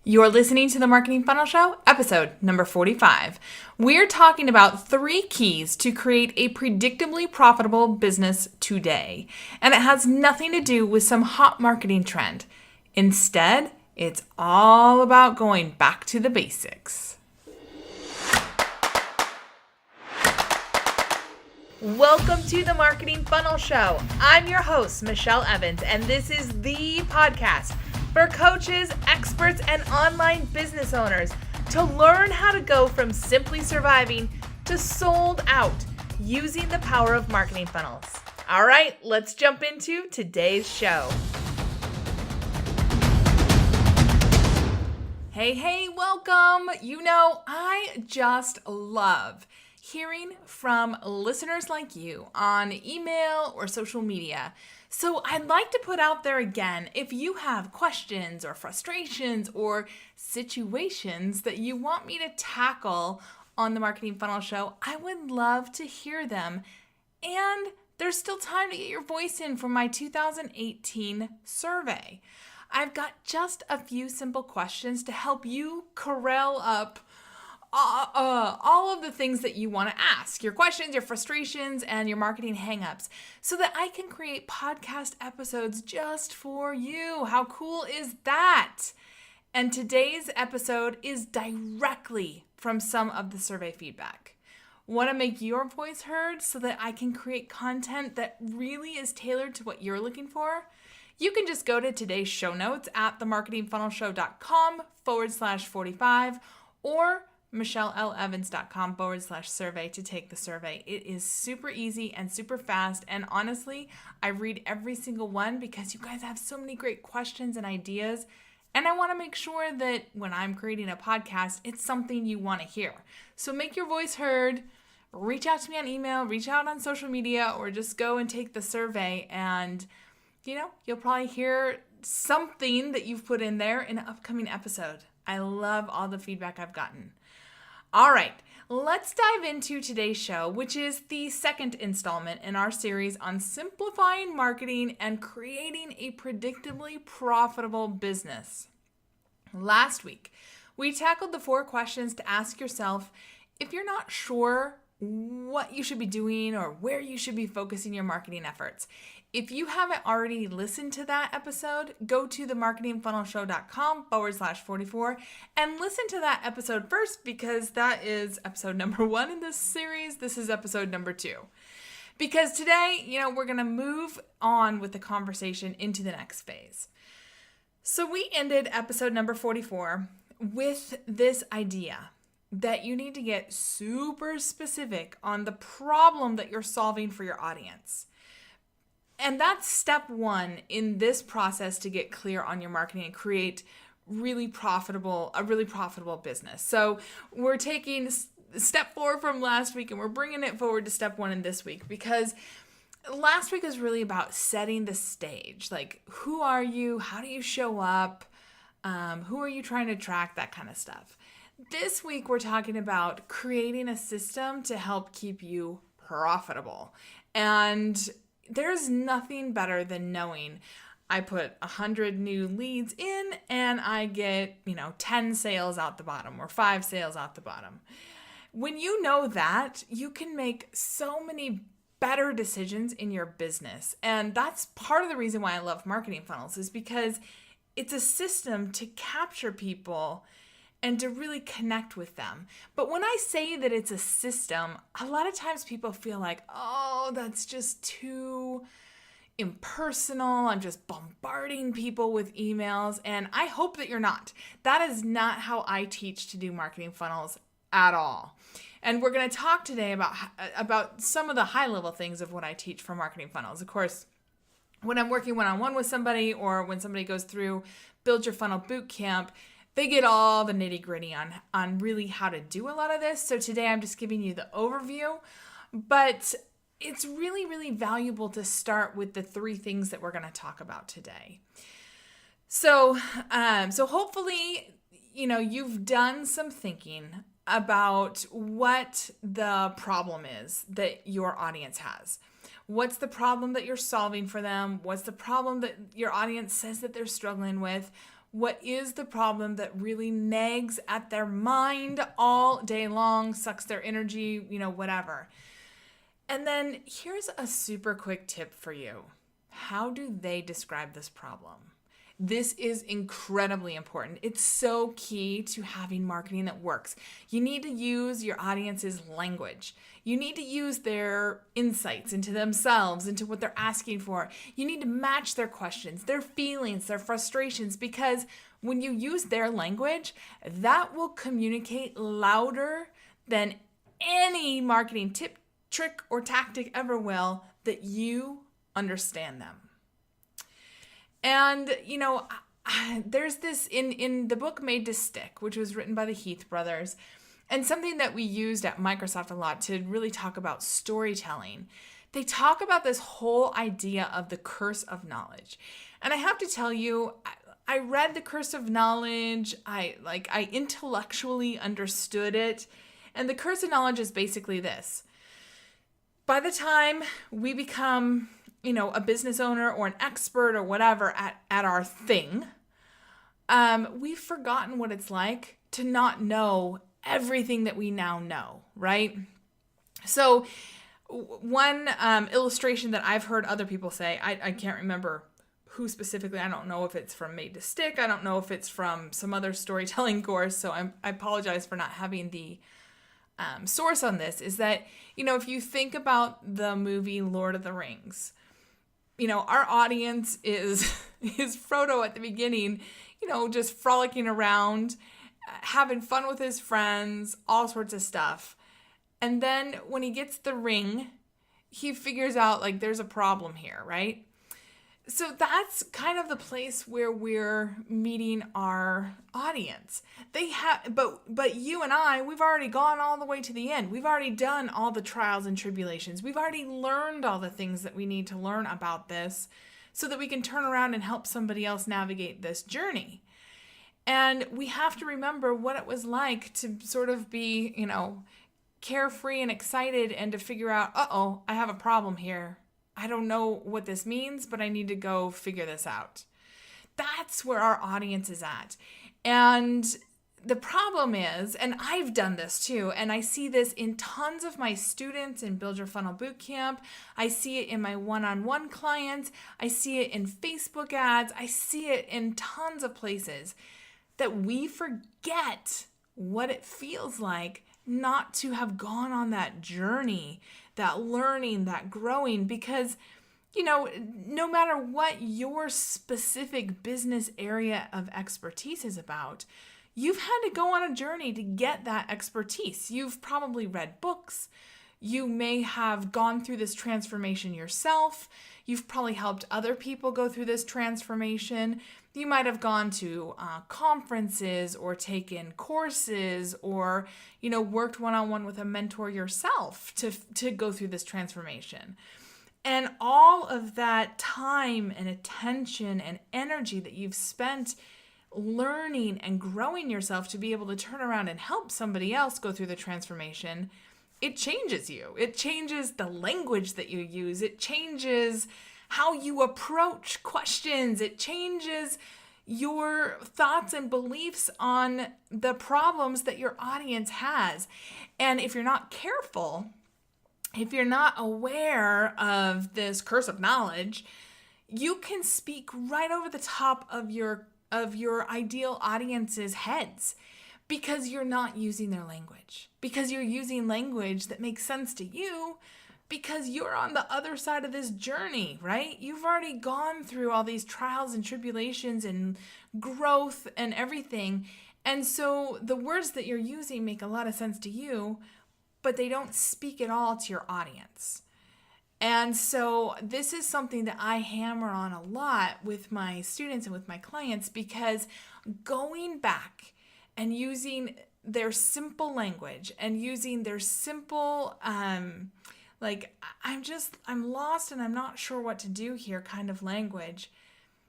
You're listening to the Marketing Funnel Show, episode number 45. We're talking about 3 keys to create a predictably profitable business today. And it has nothing to do with some hot marketing trend. Instead, it's all about going back to the basics. Welcome to the Marketing Funnel Show. I'm your host, Michelle Evans, and this is the podcast for coaches, experts, and online business owners to learn how to go from simply surviving to sold out using the power of marketing funnels. All right, let's jump into today's show. Hey, welcome. You know, I just love hearing from listeners like you on email or social media. So I'd like to put out there again, if you have questions or frustrations or situations that you want me to tackle on the Marketing Funnel Show, I would love to hear them. And there's still time to get your voice in for my 2018 survey. I've got just a few simple questions to help you corral up all of the things that you want to ask, your questions, your frustrations, and your marketing hangups, so that I can create podcast episodes just for you. How cool is that? And today's episode is directly from some of the survey feedback. Want to make your voice heard so that I can create content that really is tailored to what you're looking for? You can just go to today's show notes at themarketingfunnelshow.com/45 or michelleLevans.com/survey to take the survey. It is super easy and super fast. And honestly, I read every single one because you guys have so many great questions and ideas. And I want to make sure that when I'm creating a podcast, it's something you want to hear. So make your voice heard. Reach out to me on email, reach out on social media, or just go and take the survey. And, you'll probably hear something that you've put in there in an upcoming episode. I love all the feedback I've gotten. All right, let's dive into today's show, which is the second installment in our series on simplifying marketing and creating a predictably profitable business. Last week, we tackled the 4 questions to ask yourself if you're not sure what you should be doing or where you should be focusing your marketing efforts. If you haven't already listened to that episode, go to themarketingfunnelshow.com/44 and listen to that episode first, because that is episode number 1 in this series. This is episode number 2. Because today, we're going to move on with the conversation into the next phase. So we ended episode number 44 with this idea that you need to get super specific on the problem that you're solving for your audience. And that's step 1 in this process to get clear on your marketing and create a really profitable business. So we're taking step 4 from last week and we're bringing it forward to step 1 in this week, because last week was really about setting the stage. Like, who are you? How do you show up? Who are you trying to attract? That kind of stuff. This week, we're talking about creating a system to help keep you profitable. And there's nothing better than knowing I put 100 new leads in and I get, 10 sales out the bottom or 5 sales out the bottom. When you know that, you can make so many better decisions in your business. And that's part of the reason why I love marketing funnels, is because it's a system to capture people and to really connect with them. But when I say that it's a system, a lot of times people feel like, oh, that's just too impersonal. I'm just bombarding people with emails. And I hope that you're not. That is not how I teach to do marketing funnels at all. And we're going to talk today about some of the high-level things of what I teach for marketing funnels. Of course, when I'm working one-on-one with somebody, or when somebody goes through Build Your Funnel Bootcamp, they get all the nitty-gritty on really how to do a lot of this. So today I'm just giving you the overview, but it's really, really valuable to start with the 3 things that we're going to talk about today. So hopefully, you've done some thinking about what the problem is that your audience has. What's the problem that you're solving for them? What's the problem that your audience says that they're struggling with? What is the problem that really nags at their mind all day long, sucks their energy, whatever. And then here's a super quick tip for you. How do they describe this problem? This is incredibly important. It's so key to having marketing that works. You need to use your audience's language. You need to use their insights into themselves, into what they're asking for. You need to match their questions, their feelings, their frustrations, because when you use their language, that will communicate louder than any marketing tip, trick, or tactic ever will, that you understand them. And, there's this in the book Made to Stick, which was written by the Heath brothers, and something that we used at Microsoft a lot to really talk about storytelling. They talk about this whole idea of the curse of knowledge. And I have to tell you, I read The Curse of Knowledge. I intellectually understood it. And the curse of knowledge is basically this. By the time we become a business owner or an expert or whatever at our thing, we've forgotten what it's like to not know everything that we now know, right? So one illustration that I've heard other people say, I can't remember who specifically, I don't know if it's from Made to Stick, I don't know if it's from some other storytelling course, so I apologize for not having the source on this, is that, if you think about the movie Lord of the Rings, our audience is Frodo at the beginning, just frolicking around, having fun with his friends, all sorts of stuff. And then when he gets the ring, he figures out there's a problem here, right? So that's kind of the place where we're meeting our audience. They have, but you and I, we've already gone all the way to the end. We've already done all the trials and tribulations. We've already learned all the things that we need to learn about this so that we can turn around and help somebody else navigate this journey. And we have to remember what it was like to sort of be, carefree and excited and to figure out, I have a problem here. I don't know what this means, but I need to go figure this out. That's where our audience is at. And the problem is, and I've done this too, and I see this in tons of my students in Build Your Funnel Bootcamp. I see it in my one-on-one clients. I see it in Facebook ads. I see it in tons of places that we forget what it feels like not to have gone on that journey, that learning, that growing, because, no matter what your specific business area of expertise is about, you've had to go on a journey to get that expertise. You've probably read books. You may have gone through this transformation yourself. You've probably helped other people go through this transformation. You might have gone to conferences or taken courses or, worked one-on-one with a mentor yourself to go through this transformation. And all of that time and attention and energy that you've spent learning and growing yourself to be able to turn around and help somebody else go through the transformation, it changes you. It changes the language that you use. It changes how you approach questions. It changes your thoughts and beliefs on the problems that your audience has. And if you're not careful, if you're not aware of this curse of knowledge, you can speak right over the top of your ideal audience's heads because you're not using their language, because you're using language that makes sense to you, because you're on the other side of this journey, right? You've already gone through all these trials and tribulations and growth and everything. And so the words that you're using make a lot of sense to you, but they don't speak at all to your audience. And so this is something that I hammer on a lot with my students and with my clients, because going back and using their simple language and using their simple, I'm lost and I'm not sure what to do here kind of language,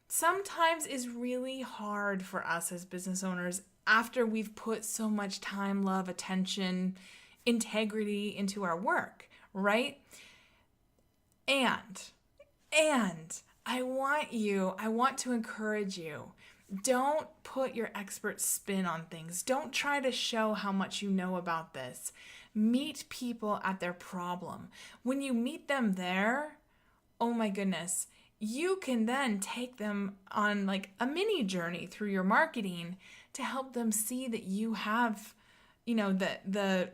sometimes is really hard for us as business owners after we've put so much time, love, attention, integrity into our work, right? And I want to encourage you Don't put your expert spin on things. Don't try to show how much you know about this. Meet people at their problem. When you meet them there, oh my goodness, you can then take them on like a mini journey through your marketing to help them see that you have, the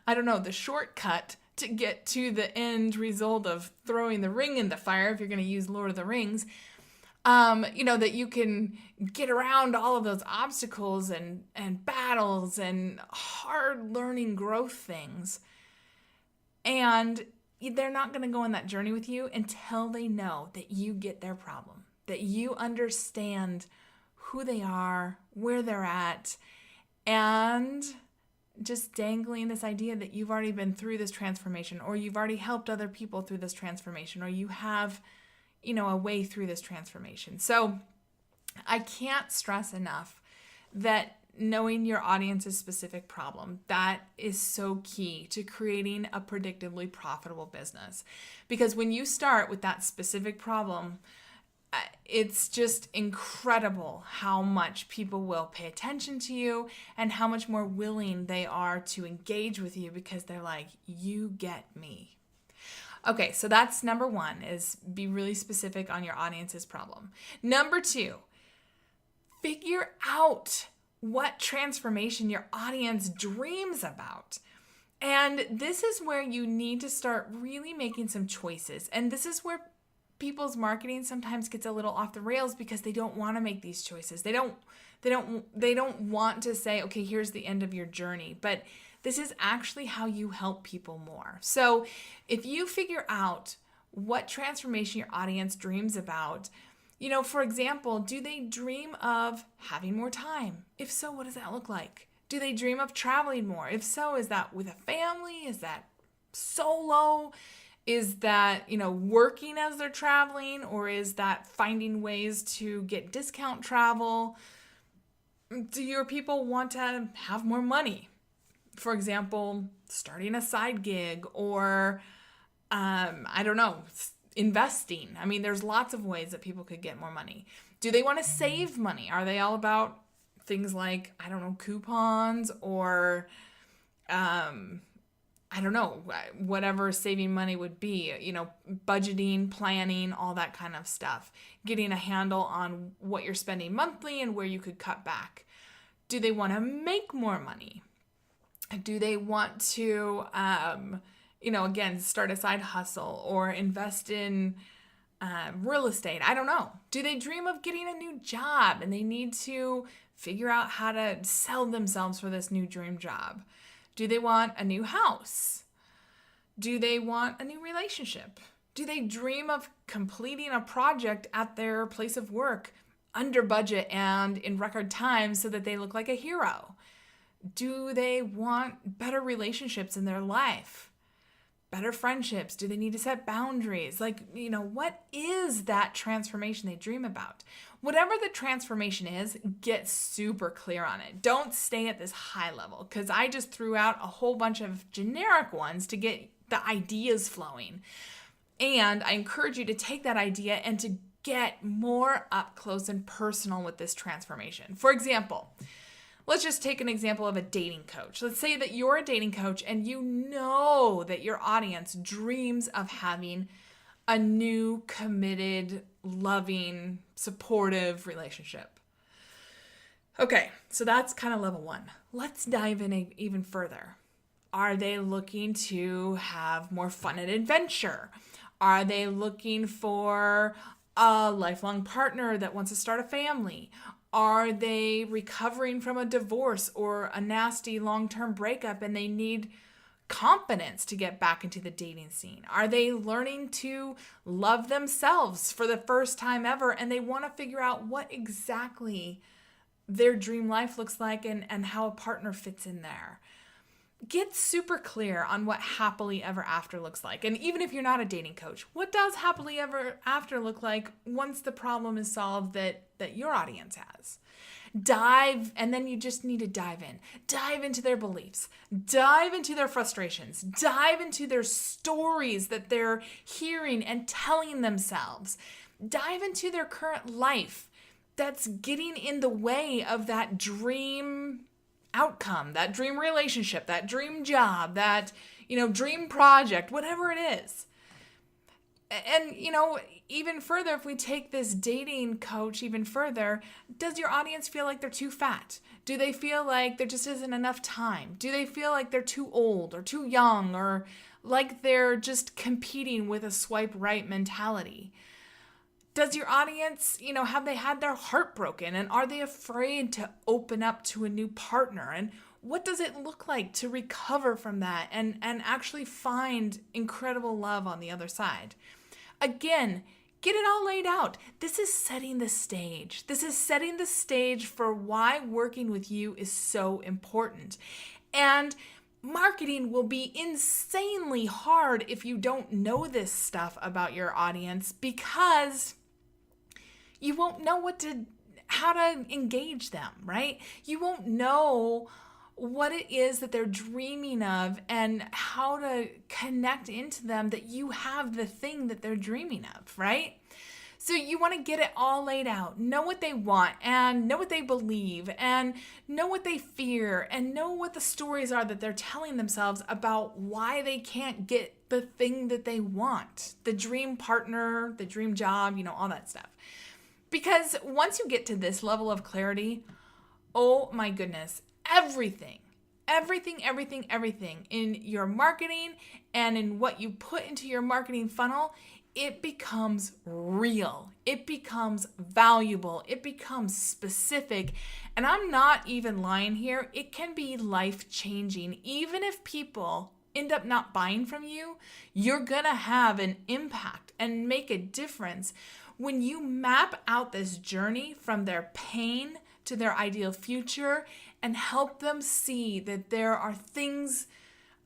I don't know, the shortcut to get to the end result of throwing the ring in the fire, if you're going to use Lord of the Rings. That you can get around all of those obstacles and battles and hard learning growth things. And they're not going to go on that journey with you until they know that you get their problem, that you understand who they are, where they're at, and just dangling this idea that you've already been through this transformation, or you've already helped other people through this transformation, or you have a way through this transformation. So I can't stress enough that knowing your audience's specific problem, that is so key to creating a predictably profitable business. Because when you start with that specific problem, it's just incredible how much people will pay attention to you and how much more willing they are to engage with you because they're like, you get me. Okay, so that's number one, is be really specific on your audience's problem. Number two, figure out what transformation your audience dreams about. And this is where you need to start really making some choices. And this is where people's marketing sometimes gets a little off the rails because they don't want to make these choices. They don't want to say, okay, here's the end of your journey. But this is actually how you help people more. So if you figure out what transformation your audience dreams about, for example, do they dream of having more time? If so, what does that look like? Do they dream of traveling more? If so, is that with a family? Is that solo? Is that, working as they're traveling? Or is that finding ways to get discount travel? Do your people want to have more money? For example, starting a side gig or, investing. I mean, there's lots of ways that people could get more money. Do they want to save money? Are they all about things like, coupons or, whatever saving money would be, budgeting, planning, all that kind of stuff. Getting a handle on what you're spending monthly and where you could cut back. Do they want to make more money? Do they want to, again, start a side hustle or invest in real estate? I don't know. Do they dream of getting a new job and they need to figure out how to sell themselves for this new dream job? Do they want a new house? Do they want a new relationship? Do they dream of completing a project at their place of work under budget and in record time so that they look like a hero? Do they want better relationships in their life? Better friendships? Do they need to set boundaries? What is that transformation they dream about? Whatever the transformation is, get super clear on it. Don't stay at this high level, because I just threw out a whole bunch of generic ones to get the ideas flowing. And I encourage you to take that idea and to get more up close and personal with this transformation. For example, let's just take an example of a dating coach. Let's say that you're a dating coach and you know that your audience dreams of having a new, committed, loving, supportive relationship. Okay, so that's kind of level one. Let's dive in even further. Are they looking to have more fun and adventure? Are they looking for a lifelong partner that wants to start a family? Are they recovering from a divorce or a nasty long-term breakup and they need confidence to get back into the dating scene? Are they learning to love themselves for the first time ever and they want to figure out what exactly their dream life looks like and how a partner fits in there? Get super clear on what happily ever after looks like. And even if you're not a dating coach, what does happily ever after look like once the problem is solved that your audience has? And then you just need to dive in. Dive into their beliefs. Dive into their frustrations. Dive into their stories that they're hearing and telling themselves. Dive into their current life. that's getting in the way of that dream outcome, that dream relationship, that dream job, that, dream project, whatever it is. And, even further, if we take this dating coach even further, does your audience feel like they're too fat? Do they feel like there just isn't enough time? Do they feel like they're too old or too young, or like they're just competing with a swipe right mentality? Does your audience, have they had their heart broken, and are they afraid to open up to a new partner? And what does it look like to recover from that and actually find incredible love on the other side? Again, get it all laid out. This is setting the stage. This is setting the stage for why working with you is so important. And marketing will be insanely hard if you don't know this stuff about your audience, because you won't know how to engage them, right? You won't know what it is that they're dreaming of and how to connect into them that you have the thing that they're dreaming of, right? So you want to get it all laid out, know what they want and know what they believe and know what they fear and know what the stories are that they're telling themselves about why they can't get the thing that they want, the dream partner, the dream job, all that stuff. Because once you get to this level of clarity, oh my goodness, everything in your marketing and in what you put into your marketing funnel, it becomes real. It becomes valuable. It becomes specific. And I'm not even lying here. It can be life-changing. Even if people end up not buying from you, you're going to have an impact and make a difference when you map out this journey from their pain to their ideal future and help them see that there are things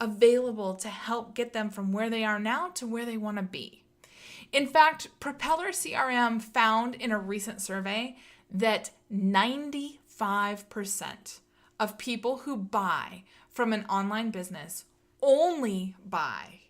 available to help get them from where they are now to where they want to be. In fact, Propeller CRM found in a recent survey that 95% of people who buy from an online business only buy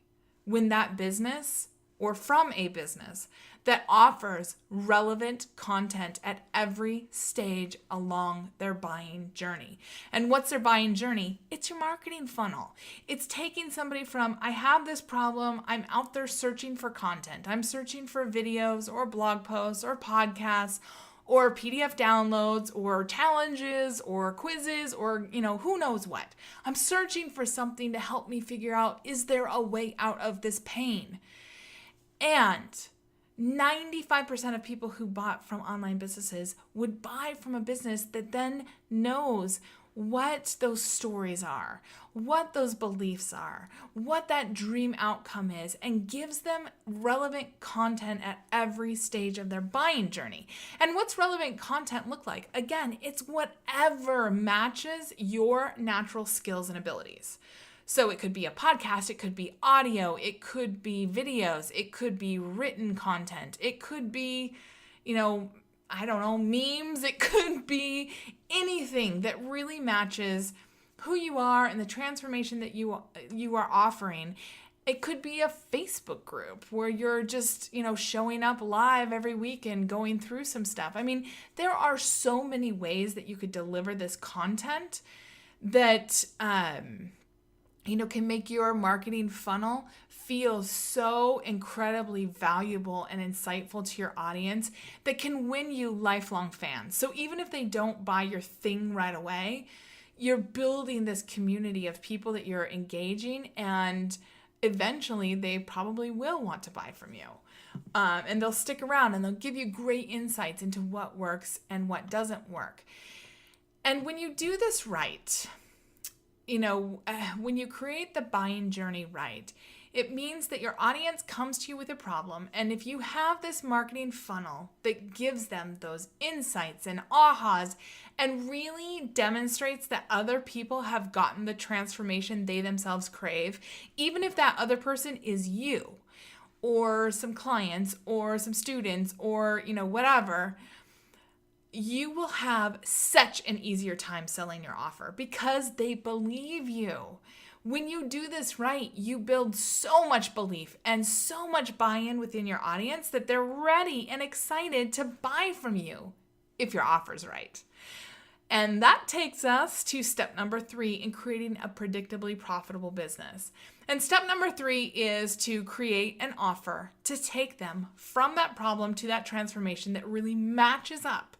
when that business or from a business that offers relevant content at every stage along their buying journey. And what's their buying journey? It's your marketing funnel. It's taking somebody from, I have this problem, I'm out there searching for content. I'm searching for videos or blog posts or podcasts or PDF downloads or challenges or quizzes or, who knows what. I'm searching for something to help me figure out, is there a way out of this pain? And 95% of people who bought from online businesses would buy from a business that then knows what those stories are, what those beliefs are, what that dream outcome is, and gives them relevant content at every stage of their buying journey. And what's relevant content look like? Again, it's whatever matches your natural skills and abilities. So it could be a podcast, it could be audio, it could be videos, it could be written content, it could be, memes, it could be anything that really matches who you are and the transformation that you are offering. It could be a Facebook group where you're just, showing up live every week and going through some stuff. I mean, there are so many ways that you could deliver this content that, can make your marketing funnel feel so incredibly valuable and insightful to your audience that can win you lifelong fans. So even if they don't buy your thing right away, you're building this community of people that you're engaging, and eventually they probably will want to buy from you. And they'll stick around and they'll give you great insights into what works and what doesn't work. And when you do this right, when you create the buying journey right, it means that your audience comes to you with a problem. And if you have this marketing funnel that gives them those insights and ahas and really demonstrates that other people have gotten the transformation they themselves crave, even if that other person is you or some clients or some students or, whatever, you will have such an easier time selling your offer because they believe you. When you do this right, you build so much belief and so much buy-in within your audience that they're ready and excited to buy from you if your offer's right. And that takes us to step number 3 in creating a predictably profitable business. And step number 3 is to create an offer to take them from that problem to that transformation that really matches up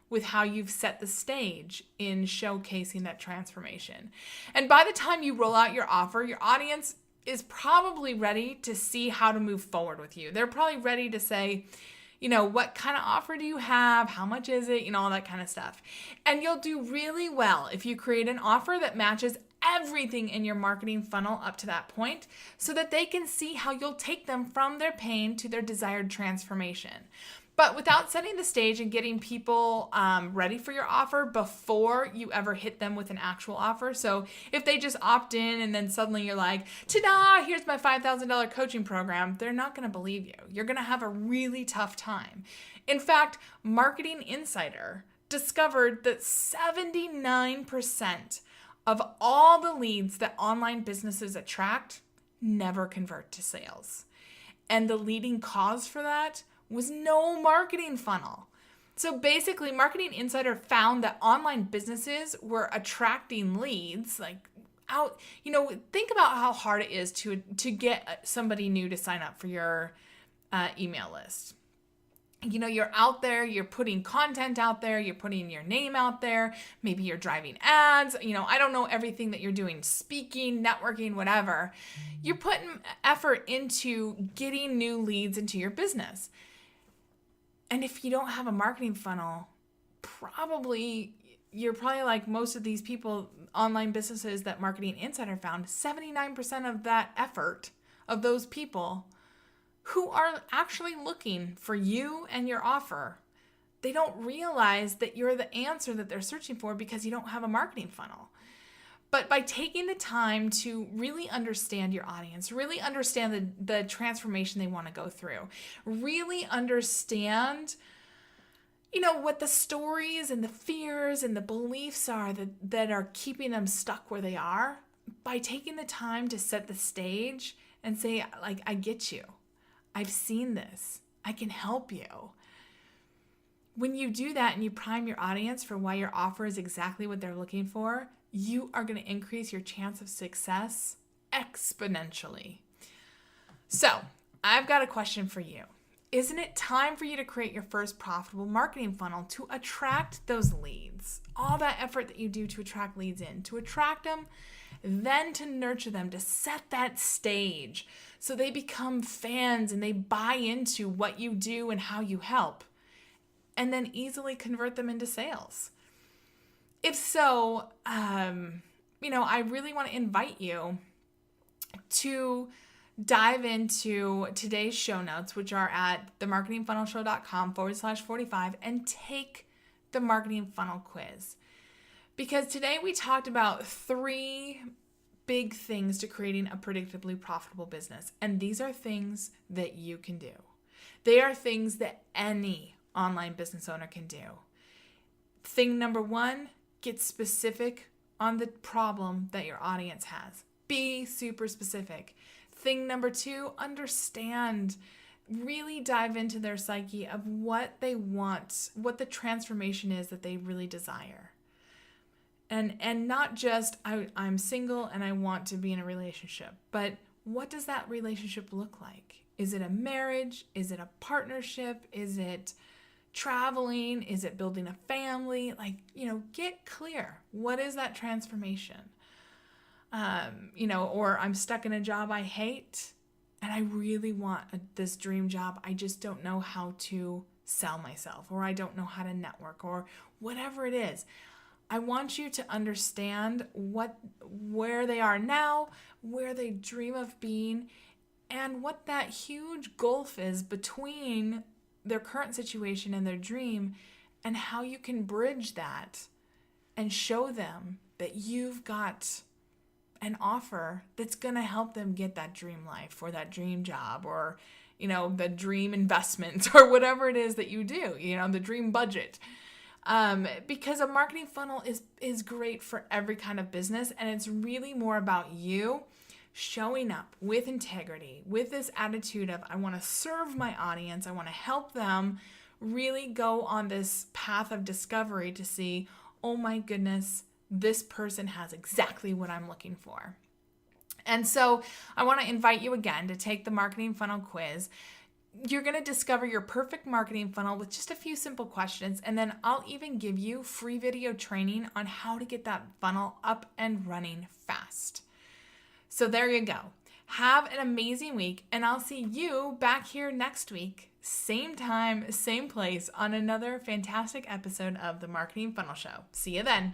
with how you've set the stage in showcasing that transformation. And by the time you roll out your offer, your audience is probably ready to see how to move forward with you. They're probably ready to say, what kind of offer do you have? How much is it? All that kind of stuff. And you'll do really well if you create an offer that matches everything in your marketing funnel up to that point so that they can see how you'll take them from their pain to their desired transformation. But without setting the stage and getting people ready for your offer before you ever hit them with an actual offer. So if they just opt in and then suddenly you're like, ta-da, here's my $5,000 coaching program, they're not going to believe you. You're going to have a really tough time. In fact, Marketing Insider discovered that 79% of all the leads that online businesses attract never convert to sales. And the leading cause for that was no marketing funnel. So basically, Marketing Insider found that online businesses were attracting leads think about how hard it is to get somebody new to sign up for your email list. You're out there, you're putting content out there, you're putting your name out there, maybe you're driving ads, I don't know everything that you're doing, speaking, networking, whatever. You're putting effort into getting new leads into your business. And if you don't have a marketing funnel, you're probably like most of these people, online businesses that Marketing Insider found, 79% of that effort of those people who are actually looking for you and your offer, they don't realize that you're the answer that they're searching for because you don't have a marketing funnel. But by taking the time to really understand your audience, really understand the transformation they want to go through, really understand, what the stories and the fears and the beliefs are that are keeping them stuck where they are, by taking the time to set the stage and say, I get you. I've seen this. I can help you. When you do that and you prime your audience for why your offer is exactly what they're looking for, you are going to increase your chance of success exponentially. So, I've got a question for you. Isn't it time for you to create your first profitable marketing funnel to attract those leads? All that effort that you do to attract leads in, to attract them, then to nurture them, to set that stage so they become fans and they buy into what you do and how you help, and then easily convert them into sales. If so, I really want to invite you to dive into today's show notes, which are at themarketingfunnelshow.com/45, and take the marketing funnel quiz. Because today we talked about 3 big things to creating a predictably profitable business. And these are things that you can do. They are things that any online business owner can do. Thing number 1, get specific on the problem that your audience has. Be super specific. Thing number 2, understand, really dive into their psyche of what they want, what the transformation is that they really desire. And not just, I'm single and I want to be in a relationship, but what does that relationship look like? Is it a marriage? Is it a partnership? Is it traveling? Is it building a family? Get clear. What is that transformation? Or I'm stuck in a job I hate and I really want this dream job. I just don't know how to sell myself, or I don't know how to network, or whatever it is. I want you to understand where they are now, where they dream of being, and what that huge gulf is between their current situation and their dream, and how you can bridge that and show them that you've got an offer that's going to help them get that dream life or that dream job or, the dream investments or whatever it is that you do, the dream budget. Because a marketing funnel is great for every kind of business, and it's really more about you showing up with integrity, with this attitude of, I want to serve my audience, I want to help them really go on this path of discovery to see, oh my goodness, this person has exactly what I'm looking for. And so I want to invite you again to take the marketing funnel quiz. You're going to discover your perfect marketing funnel with just a few simple questions. And then I'll even give you free video training on how to get that funnel up and running fast. So there you go. Have an amazing week, and I'll see you back here next week, same time, same place, on another fantastic episode of the Marketing Funnel Show. See you then.